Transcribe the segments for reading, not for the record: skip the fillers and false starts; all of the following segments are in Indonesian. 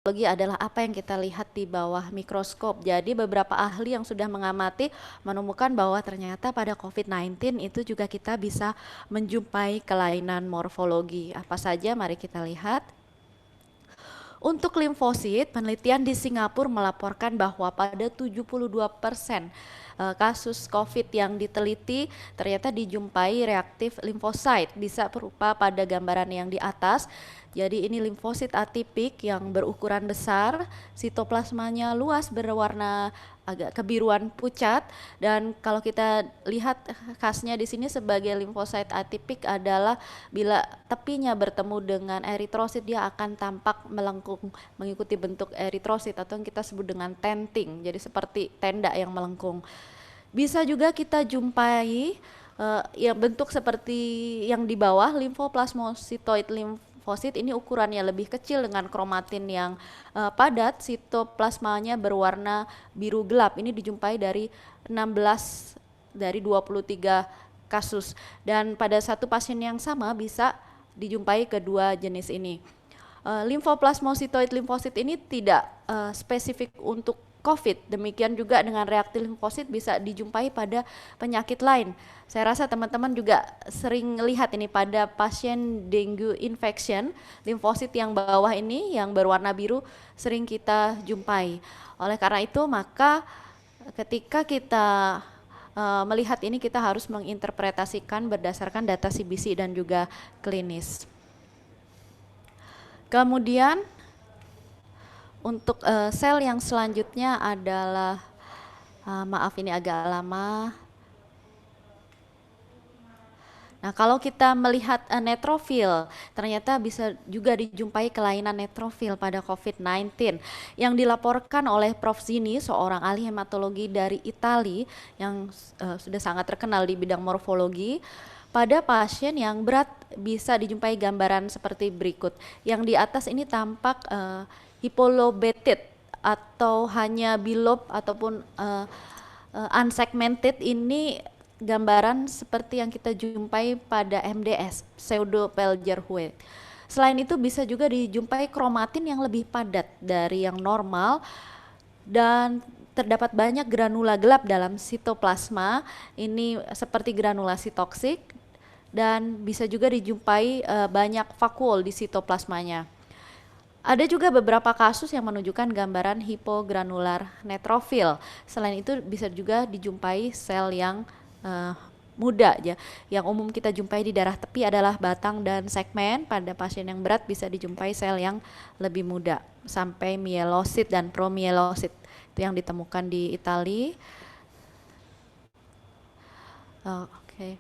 morfologi adalah apa yang kita lihat di bawah mikroskop. Jadi beberapa ahli yang sudah mengamati menemukan bahwa ternyata pada COVID-19 itu juga kita bisa menjumpai kelainan morfologi. Apa saja? Mari kita lihat. Untuk limfosit, penelitian di Singapura melaporkan bahwa pada 72% kasus COVID yang diteliti ternyata dijumpai reaktif limfosit, bisa berupa pada gambaran yang di atas. Jadi ini limfosit atipik yang berukuran besar, sitoplasmanya luas berwarna agak kebiruan pucat, dan kalau kita lihat khasnya di sini sebagai limfosit atipik adalah bila tepinya bertemu dengan eritrosit dia akan tampak melengkung mengikuti bentuk eritrosit atau yang kita sebut dengan tenting, jadi seperti tenda yang melengkung. Bisa juga kita jumpai yang bentuk seperti yang di bawah, limfoplasmositoid limfosit. Ini ukurannya lebih kecil dengan kromatin yang padat, sitoplasmanya berwarna biru gelap. Ini dijumpai dari 16 dari 23 kasus, dan pada satu pasien yang sama bisa dijumpai kedua jenis ini. Limfoplasmositoid limfosit ini tidak spesifik untuk COVID, demikian juga dengan reaktif limfosit bisa dijumpai pada penyakit lain. Saya rasa teman-teman juga sering lihat ini pada pasien dengue infection, limfosit yang bawah ini yang berwarna biru sering kita jumpai. Oleh karena itu maka ketika kita melihat ini kita harus menginterpretasikan berdasarkan data CBC dan juga klinis. Kemudian untuk sel yang selanjutnya adalah maaf ini agak lama. Nah, kalau kita melihat neutrofil, ternyata bisa juga dijumpai kelainan neutrofil pada COVID-19 yang dilaporkan oleh Prof. Zini, seorang ahli hematologi dari Italia yang sudah sangat terkenal di bidang morfologi. Pada pasien yang berat bisa dijumpai gambaran seperti berikut. Yang di atas ini tampak hypolobated atau hanya bilob ataupun unsegmented. Ini gambaran seperti yang kita jumpai pada MDS, pseudo-Pelger-Huet. Selain itu bisa juga dijumpai kromatin yang lebih padat dari yang normal dan terdapat banyak granula gelap dalam sitoplasma. Ini seperti granulasi toksik dan bisa juga dijumpai banyak vakuol di sitoplasmanya. Ada juga beberapa kasus yang menunjukkan gambaran hipogranular neutrofil. Selain itu bisa juga dijumpai sel yang muda ya. Yang umum kita jumpai di darah tepi adalah batang dan segmen. Pada pasien yang berat bisa dijumpai sel yang lebih muda sampai mielosit dan promielosit. Itu yang ditemukan di Italia. Oke.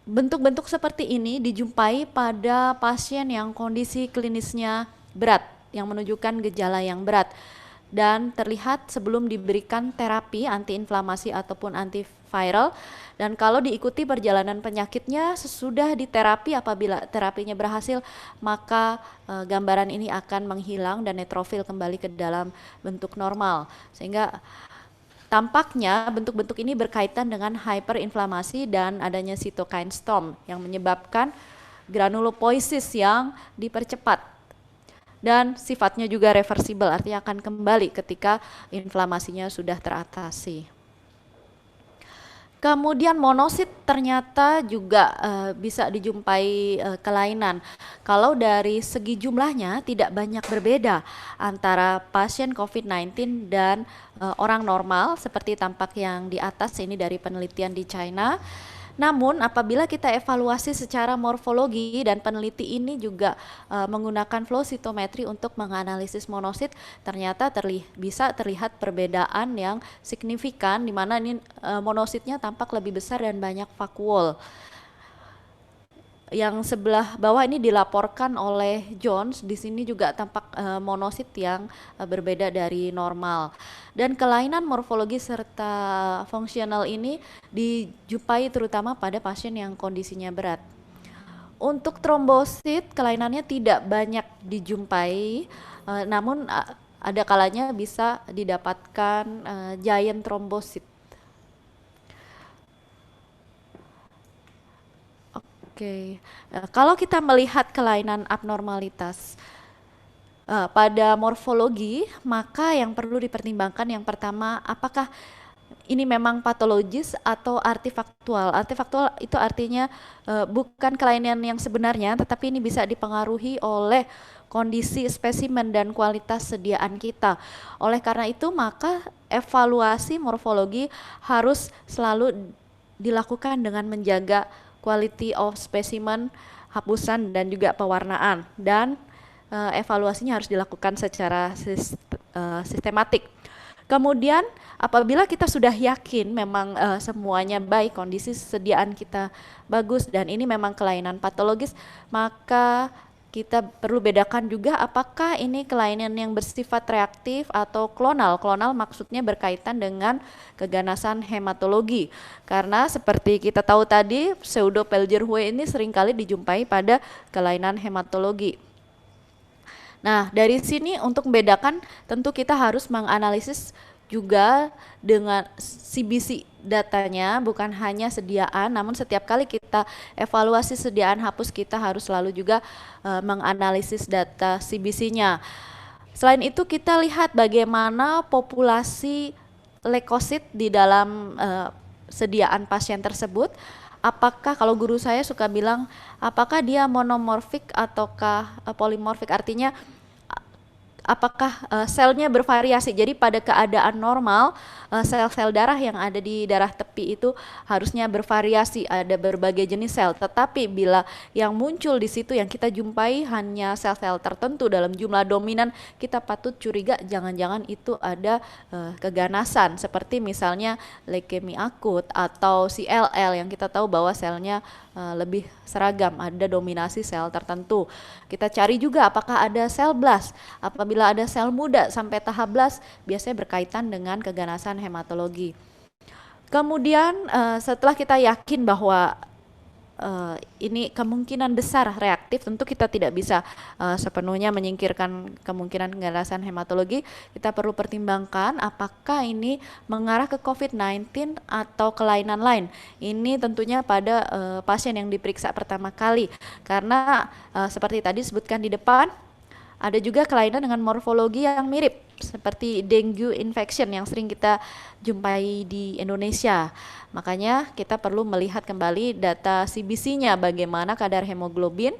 Bentuk-bentuk seperti ini dijumpai pada pasien yang kondisi klinisnya berat, yang menunjukkan gejala yang berat dan terlihat sebelum diberikan terapi antiinflamasi ataupun antiviral, dan kalau diikuti perjalanan penyakitnya sesudah diterapi, apabila terapinya berhasil maka gambaran ini akan menghilang dan neutrofil kembali ke dalam bentuk normal, sehingga tampaknya bentuk-bentuk ini berkaitan dengan hyperinflamasi dan adanya cytokine storm yang menyebabkan granulopoiesis yang dipercepat dan sifatnya juga reversible, artinya akan kembali ketika inflamasinya sudah teratasi. Kemudian monosit ternyata juga bisa dijumpai kelainan. Kalau dari segi jumlahnya tidak banyak berbeda antara pasien COVID-19 dan orang normal seperti tampak yang di atas ini dari penelitian di China. Namun apabila kita evaluasi secara morfologi, dan peneliti ini juga menggunakan flow cytometry untuk menganalisis monosit, ternyata bisa terlihat perbedaan yang signifikan di mana ini monositnya tampak lebih besar dan banyak vakuol. Yang sebelah bawah ini dilaporkan oleh Jones, di sini juga tampak monosit yang berbeda dari normal. Dan kelainan morfologi serta fungsional ini dijumpai terutama pada pasien yang kondisinya berat. Untuk trombosit kelainannya tidak banyak dijumpai, namun ada kalanya bisa didapatkan giant trombosit. Oke, kalau kita melihat kelainan abnormalitas Pada morfologi, maka yang perlu dipertimbangkan yang pertama, apakah ini memang patologis atau artifaktual. Artifaktual itu artinya bukan kelainan yang sebenarnya, tetapi ini bisa dipengaruhi oleh kondisi spesimen dan kualitas sediaan kita. Oleh karena itu, maka evaluasi morfologi harus selalu dilakukan dengan menjaga quality of specimen, hapusan dan juga pewarnaan, dan evaluasinya harus dilakukan secara sistematik. Kemudian apabila kita sudah yakin memang semuanya baik, kondisi sediaan kita bagus dan ini memang kelainan patologis, maka kita perlu bedakan juga apakah ini kelainan yang bersifat reaktif atau klonal. Klonal maksudnya berkaitan dengan keganasan hematologi. Karena seperti kita tahu tadi, pseudo-Pelger-Huey ini seringkali dijumpai pada kelainan hematologi. Nah, dari sini untuk membedakan tentu kita harus menganalisis juga dengan CBC datanya, bukan hanya sediaan, namun setiap kali kita evaluasi sediaan hapus kita harus selalu juga menganalisis data CBC-nya. Selain itu kita lihat bagaimana populasi leukosit di dalam sediaan pasien tersebut. Apakah, kalau guru saya suka bilang, apakah dia monomorfik ataukah polimorfik, artinya apakah selnya bervariasi. Jadi pada keadaan normal sel-sel darah yang ada di darah tepi itu harusnya bervariasi, ada berbagai jenis sel. Tetapi bila yang muncul di situ yang kita jumpai hanya sel-sel tertentu dalam jumlah dominan, kita patut curiga jangan-jangan itu ada keganasan, seperti misalnya leukemia akut atau CLL yang kita tahu bahwa selnya lebih seragam, ada dominasi sel tertentu. Kita cari juga apakah ada sel blast. Apabila ada sel muda sampai tahap blast, biasanya berkaitan dengan keganasan hematologi. Kemudian setelah kita yakin bahwa ini kemungkinan besar reaktif, tentu kita tidak bisa sepenuhnya menyingkirkan kemungkinan keganasan hematologi. Kita perlu pertimbangkan apakah ini mengarah ke COVID-19 atau kelainan lain. Ini tentunya pada pasien yang diperiksa pertama kali, karena seperti tadi disebutkan di depan, ada juga kelainan dengan morfologi yang mirip seperti dengue infection yang sering kita jumpai di Indonesia. Makanya kita perlu melihat kembali data CBC-nya, bagaimana kadar hemoglobin,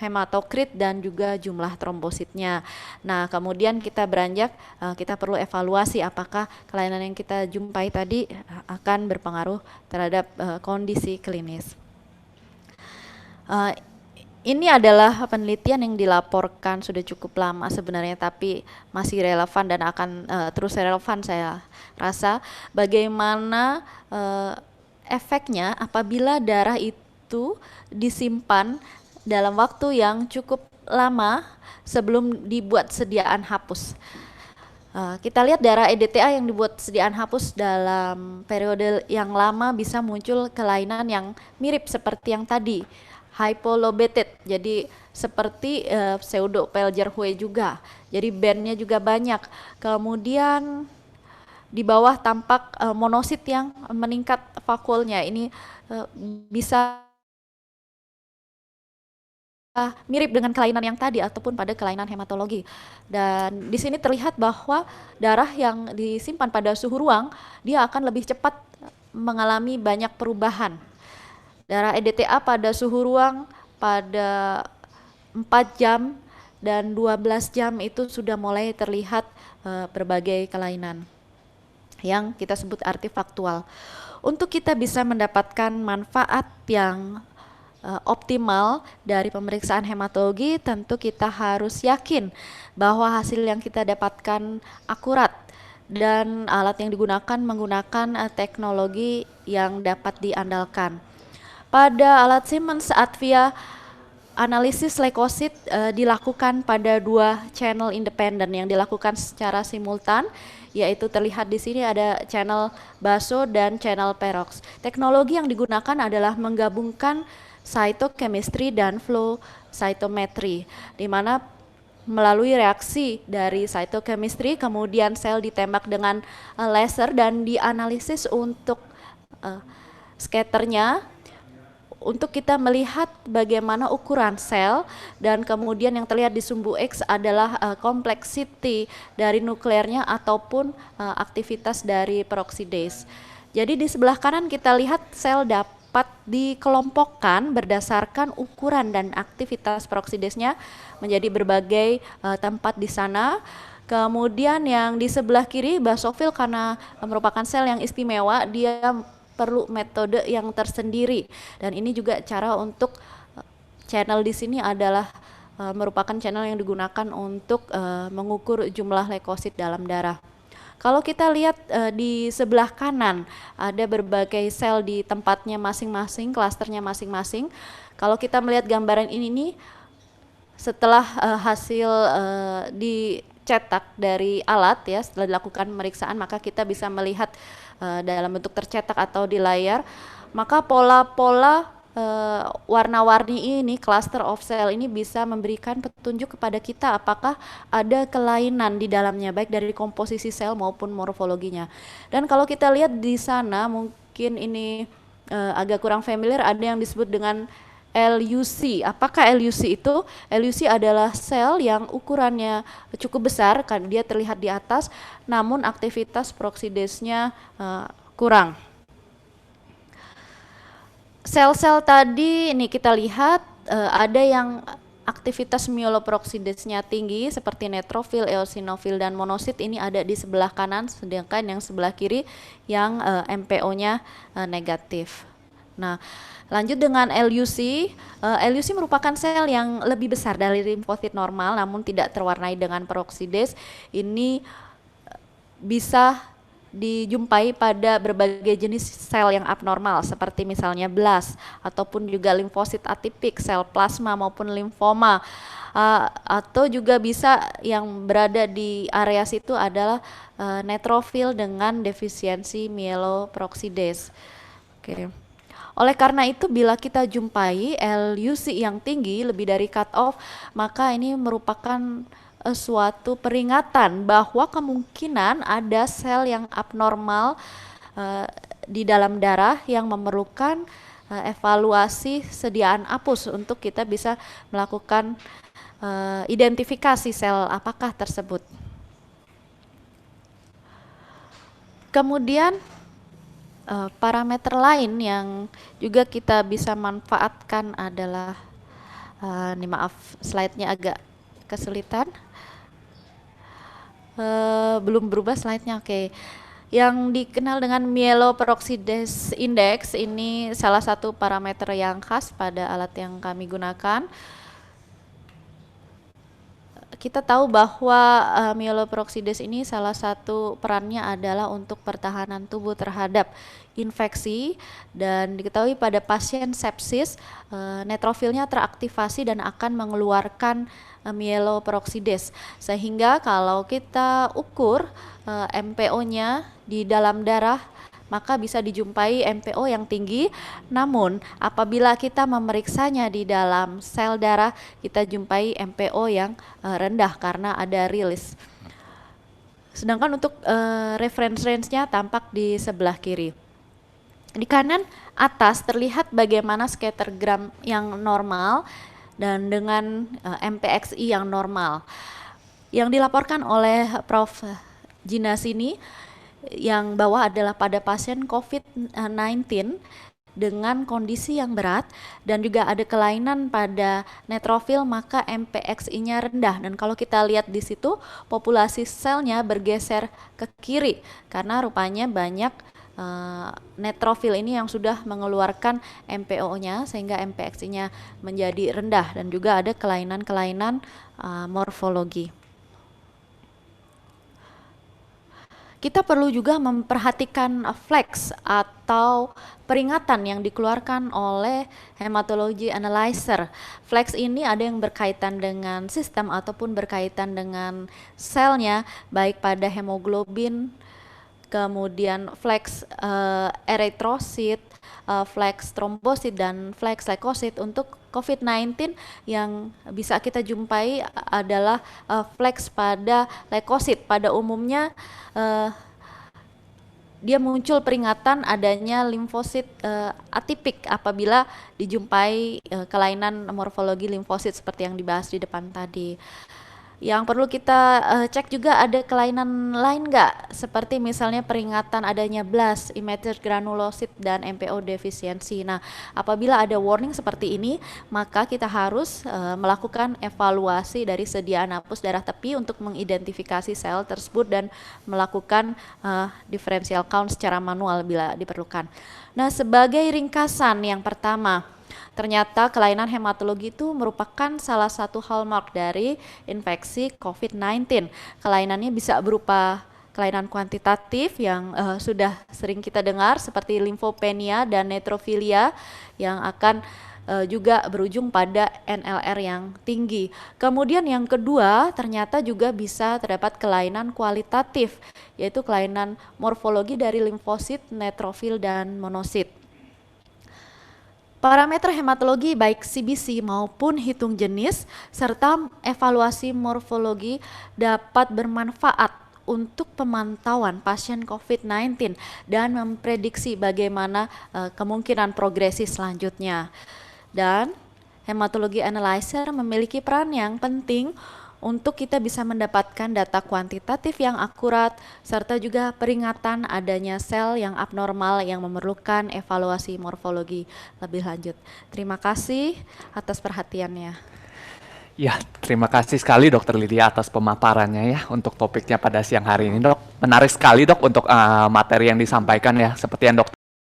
hematokrit dan juga jumlah trombositnya. Nah, kemudian kita beranjak, kita perlu evaluasi apakah kelainan yang kita jumpai tadi akan berpengaruh terhadap kondisi klinis. Ini adalah penelitian yang dilaporkan sudah cukup lama sebenarnya, tapi masih relevan dan akan terus relevan saya rasa, bagaimana efeknya apabila darah itu disimpan dalam waktu yang cukup lama sebelum dibuat sediaan hapus. Kita lihat darah EDTA yang dibuat sediaan hapus dalam periode yang lama bisa muncul kelainan yang mirip seperti yang tadi, hypolobated, jadi seperti pseudo-Pelger-Huey juga, jadi bandnya juga banyak. Kemudian di bawah tampak monosit yang meningkat vakuolnya, ini bisa mirip dengan kelainan yang tadi ataupun pada kelainan hematologi. Dan di sini terlihat bahwa darah yang disimpan pada suhu ruang, dia akan lebih cepat mengalami banyak perubahan. Darah EDTA pada suhu ruang pada 4 jam dan 12 jam itu sudah mulai terlihat berbagai kelainan yang kita sebut artifaktual. Untuk kita bisa mendapatkan manfaat yang optimal dari pemeriksaan hematologi, tentu kita harus yakin bahwa hasil yang kita dapatkan akurat dan alat yang digunakan menggunakan teknologi yang dapat diandalkan. Pada alat Siemens Advia, analisis leukosit dilakukan pada 2 channel independen yang dilakukan secara simultan, yaitu terlihat di sini ada channel baso dan channel perox. Teknologi yang digunakan adalah menggabungkan cytochemistry dan flow cytometry, di mana melalui reaksi dari cytochemistry kemudian sel ditembak dengan laser dan dianalisis untuk scatternya untuk kita melihat bagaimana ukuran sel, dan kemudian yang terlihat di sumbu X adalah kompleksiti dari nukleernya ataupun aktivitas dari peroxidase. Jadi di sebelah kanan kita lihat sel dapat dikelompokkan berdasarkan ukuran dan aktivitas peroxidase-nya menjadi berbagai tempat di sana. Kemudian yang di sebelah kiri basofil karena merupakan sel yang istimewa, dia perlu metode yang tersendiri, dan ini juga cara untuk channel di sini adalah merupakan channel yang digunakan untuk mengukur jumlah leukosit dalam darah. Kalau kita lihat di sebelah kanan ada berbagai sel di tempatnya masing-masing, klasternya masing-masing. Kalau kita melihat gambaran ini nih, setelah hasil dicetak dari alat ya, setelah dilakukan pemeriksaan, maka kita bisa melihat dalam bentuk tercetak atau di layar, maka pola-pola warna-warni ini, cluster of cell ini bisa memberikan petunjuk kepada kita apakah ada kelainan di dalamnya, baik dari komposisi sel maupun morfologinya. Dan kalau kita lihat di sana, mungkin ini agak kurang familiar, ada yang disebut dengan LUC. Apakah LUC itu? LUC adalah sel yang ukurannya cukup besar, kan dia terlihat di atas, namun aktivitas peroxidase-nya kurang. Sel-sel tadi ini kita lihat ada yang aktivitas myeloperoxidase-nya tinggi seperti neutrofil, eosinofil, dan monosit, ini ada di sebelah kanan, sedangkan yang sebelah kiri yang MPO-nya negatif. Nah, lanjut dengan LUC. LUC merupakan sel yang lebih besar dari limfosit normal namun tidak terwarnai dengan peroxidase. Ini bisa dijumpai pada berbagai jenis sel yang abnormal seperti misalnya blast ataupun juga limfosit atipik, sel plasma maupun limfoma. Atau juga bisa yang berada di area situ adalah neutrofil dengan defisiensi myeloperoxidase. Oke. Oleh karena itu, bila kita jumpai LUC yang tinggi lebih dari cut off, maka ini merupakan suatu peringatan bahwa kemungkinan ada sel yang abnormal di dalam darah yang memerlukan evaluasi sediaan apus untuk kita bisa melakukan identifikasi sel apakah tersebut. Kemudian parameter lain yang juga kita bisa manfaatkan adalah ini maaf, slide-nya agak kesulitan, belum berubah slide-nya. Oke. Yang dikenal dengan myeloperoxidase index, ini salah satu parameter yang khas pada alat yang kami gunakan. Kita tahu bahwa myeloperoxidase ini salah satu perannya adalah untuk pertahanan tubuh terhadap infeksi, dan diketahui pada pasien sepsis neutrofilnya teraktivasi dan akan mengeluarkan myeloperoxidase, sehingga kalau kita ukur MPO-nya di dalam darah maka bisa dijumpai MPO yang tinggi, namun apabila kita memeriksanya di dalam sel darah kita jumpai MPO yang rendah karena ada rilis. Sedangkan untuk reference range-nya tampak di sebelah kiri. Di kanan atas terlihat bagaimana scattergram yang normal dan dengan MPXI yang normal. Yang dilaporkan oleh Prof. Gina sini yang bawah adalah pada pasien COVID-19 dengan kondisi yang berat dan juga ada kelainan pada neutrofil, maka MPXI-nya rendah. Dan kalau kita lihat di situ populasi selnya bergeser ke kiri karena rupanya banyak neutrofil ini yang sudah mengeluarkan MPO-nya sehingga MPXI-nya menjadi rendah, dan juga ada kelainan-kelainan morfologi. Kita perlu juga memperhatikan flags atau peringatan yang dikeluarkan oleh hematology analyzer. Flags ini ada yang berkaitan dengan sistem ataupun berkaitan dengan selnya, baik pada hemoglobin, kemudian flags eritrosit, flags trombosit, dan flags leukosit. Untuk COVID-19 yang bisa kita jumpai adalah flags pada leukosit. Pada umumnya dia muncul peringatan adanya limfosit atipik apabila dijumpai kelainan morfologi limfosit seperti yang dibahas di depan tadi. Yang perlu kita cek juga ada kelainan lain nggak, seperti misalnya peringatan adanya BLAST, immature granulosit, dan MPO defisiensi. Nah, apabila ada warning seperti ini, maka kita harus melakukan evaluasi dari sediaan hapus darah tepi untuk mengidentifikasi sel tersebut dan melakukan differential count secara manual bila diperlukan. Nah, sebagai ringkasan yang pertama, ternyata kelainan hematologi itu merupakan salah satu hallmark dari infeksi COVID-19. Kelainannya bisa berupa kelainan kuantitatif yang sudah sering kita dengar seperti limfopenia dan neutrofilia yang akan juga berujung pada NLR yang tinggi. Kemudian yang kedua, ternyata juga bisa terdapat kelainan kualitatif, yaitu kelainan morfologi dari limfosit, neutrofil, dan monosit. Parameter hematologi baik CBC maupun hitung jenis serta evaluasi morfologi dapat bermanfaat untuk pemantauan pasien COVID-19 dan memprediksi bagaimana kemungkinan progresi selanjutnya. Dan hematologi analyzer memiliki peran yang penting untuk kita bisa mendapatkan data kuantitatif yang akurat, serta juga peringatan adanya sel yang abnormal yang memerlukan evaluasi morfologi lebih lanjut. Terima kasih atas perhatiannya. Ya, terima kasih sekali Dokter Lydia atas pemaparannya ya untuk topiknya pada siang hari ini, Dok. Menarik sekali Dok untuk materi yang disampaikan ya. Seperti yang Dokter